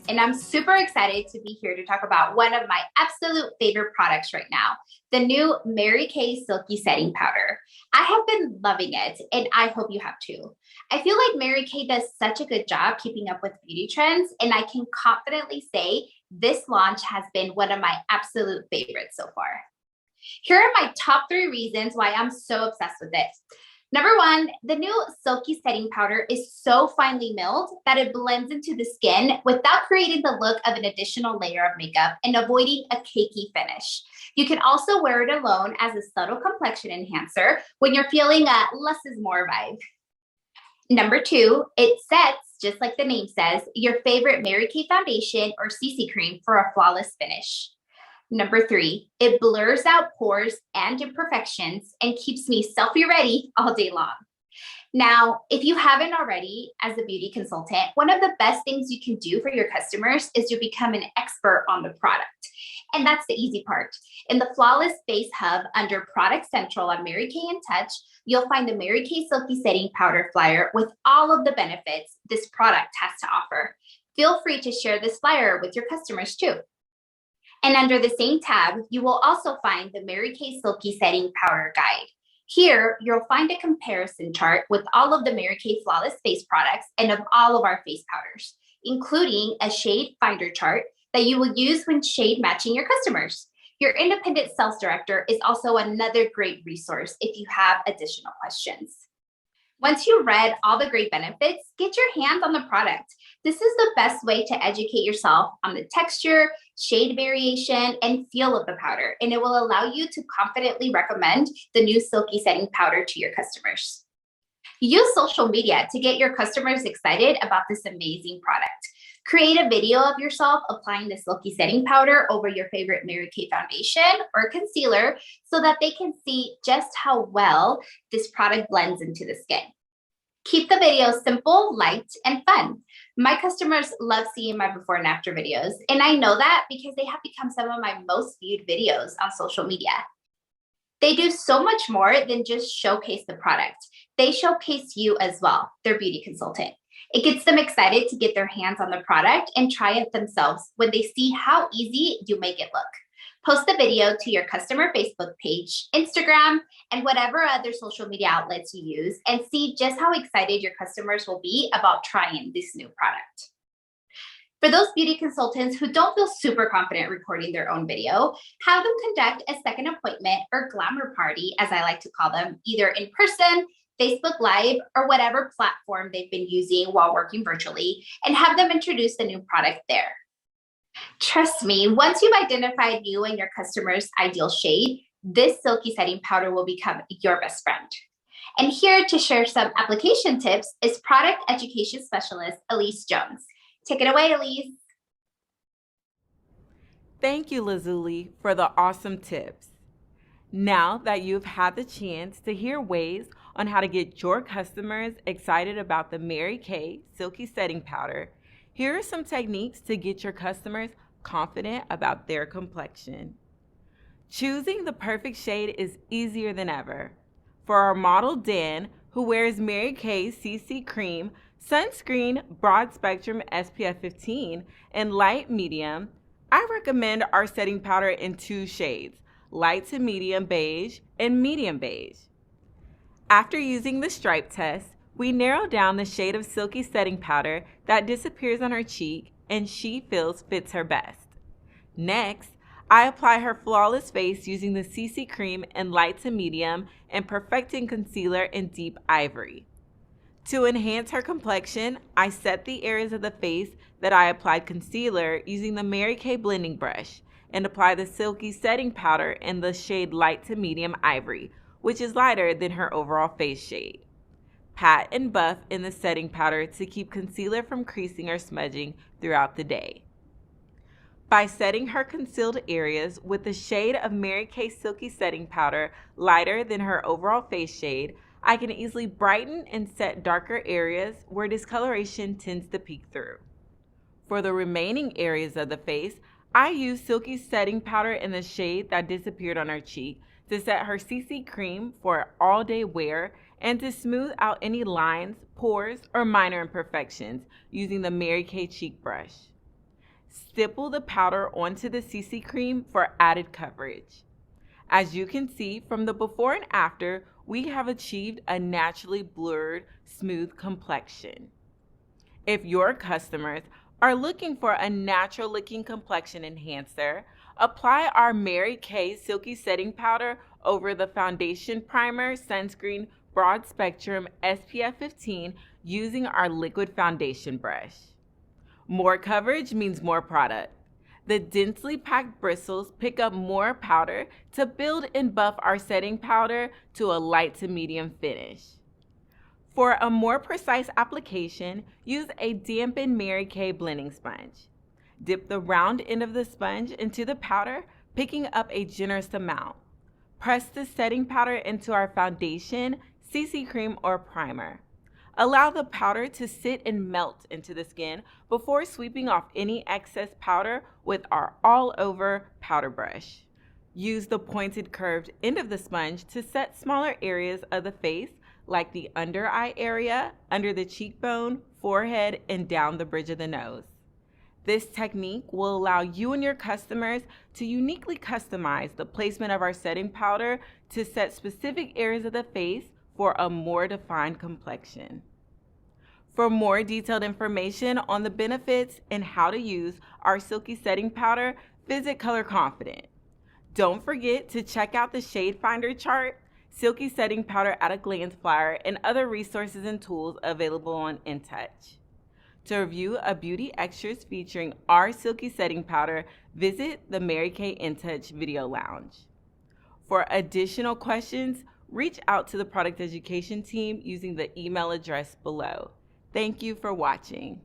and I'm super excited to be here to talk about one of my absolute favorite products right now, the new Mary Kay Silky Setting Powder. I have been loving it, and I hope you have too. I feel like Mary Kay does such a good job keeping up with beauty trends, and I can confidently say this launch has been one of my absolute favorites so far. Here are my top 3 reasons why I'm so obsessed with it. Number 1, the new Silky Setting Powder is so finely milled that it blends into the skin without creating the look of an additional layer of makeup and avoiding a cakey finish. You can also wear it alone as a subtle complexion enhancer when you're feeling a less is more vibe. Number 2, it sets, just like the name says, your favorite Mary Kay foundation or CC cream for a flawless finish. Number 3, it blurs out pores and imperfections and keeps me selfie ready all day long. Now, if you haven't already, as a beauty consultant, one of the best things you can do for your customers is to become an expert on the product. And that's the easy part. In the Flawless Face Hub under Product Central on Mary Kay in Touch, you'll find the Mary Kay Silky Setting Powder flyer with all of the benefits this product has to offer. Feel free to share this flyer with your customers too. And under the same tab, you will also find the Mary Kay Silky Setting Powder Guide. Here, you'll find a comparison chart with all of the Mary Kay Flawless Face products and of all of our face powders, including a shade finder chart that you will use when shade matching your customers. Your independent sales director is also another great resource if you have additional questions. Once you've read all the great benefits, get your hands on the product. This is the best way to educate yourself on the texture, shade variation, and feel of the powder, and it will allow you to confidently recommend the new Silky Setting Powder to your customers. Use social media to get your customers excited about this amazing product. Create a video of yourself applying the Silky Setting Powder over your favorite Mary Kay foundation or concealer so that they can see just how well this product blends into the skin. Keep the video simple, light, and fun. My customers love seeing my before and after videos, and I know that because they have become some of my most viewed videos on social media. They do so much more than just showcase the product. They showcase you as well, their beauty consultant. It gets them excited to get their hands on the product and try it themselves when they see how easy you make it look. Post the video to your customer Facebook page, Instagram, and whatever other social media outlets you use and see just how excited your customers will be about trying this new product. For those beauty consultants who don't feel super confident recording their own video, have them conduct a second appointment or glamour party, as I like to call them, either in person, Facebook Live, or whatever platform they've been using while working virtually, and have them introduce the new product there. Trust me, once you've identified you and your customer's ideal shade, this Silky Setting Powder will become your best friend. And here to share some application tips is product education specialist Elise Jones. Take it away, Elise. Thank you, Lazuli, for the awesome tips. Now that you've had the chance to hear ways on how to get your customers excited about the Mary Kay Silky Setting Powder, here are some techniques to get your customers confident about their complexion. Choosing the perfect shade is easier than ever. For our model Dan, who wears Mary Kay CC Cream, Sunscreen Broad Spectrum SPF 15, and Light Medium, I recommend our setting powder in 2 shades, light to medium beige and medium beige. After using the stripe test, we narrow down the shade of Silky Setting Powder that disappears on her cheek and she feels fits her best. Next, I apply her flawless face using the CC Cream in light to medium and Perfecting Concealer in deep ivory. To enhance her complexion, I set the areas of the face that I applied concealer using the Mary Kay blending brush and apply the Silky Setting Powder in the shade light to medium ivory, which is lighter than her overall face shade. Pat and buff in the setting powder to keep concealer from creasing or smudging throughout the day. By setting her concealed areas with the shade of Mary Kay Silky Setting Powder lighter than her overall face shade, I can easily brighten and set darker areas where discoloration tends to peek through. For the remaining areas of the face, I use Silky Setting Powder in the shade that disappeared on her cheek to set her CC Cream for all-day wear and to smooth out any lines, pores, or minor imperfections using the Mary Kay cheek brush. Stipple the powder onto the CC cream for added coverage. As you can see from the before and after, we have achieved a naturally blurred, smooth complexion. If your customers are looking for a natural looking complexion enhancer, apply our Mary Kay Silky Setting Powder over the foundation, primer, sunscreen, broad spectrum SPF 15 using our liquid foundation brush. More coverage means more product. The densely packed bristles pick up more powder to build and buff our setting powder to a light to medium finish. For a more precise application, use a dampened Mary Kay blending sponge. Dip the round end of the sponge into the powder, picking up a generous amount. Press the setting powder into our foundation, CC cream, or primer. Allow the powder to sit and melt into the skin before sweeping off any excess powder with our all-over powder brush. Use the pointed curved end of the sponge to set smaller areas of the face like the under eye area, under the cheekbone, forehead, and down the bridge of the nose. This technique will allow you and your customers to uniquely customize the placement of our setting powder to set specific areas of the face for a more defined complexion. For more detailed information on the benefits and how to use our Silky Setting Powder, visit Color Confident. Don't forget to check out the Shade Finder chart, Silky Setting Powder at a Glance flyer, and other resources and tools available on InTouch. To review a beauty extras featuring our Silky Setting Powder, visit the Mary Kay InTouch video lounge. For additional questions, reach out to the product education team using the email address below. Thank you for watching.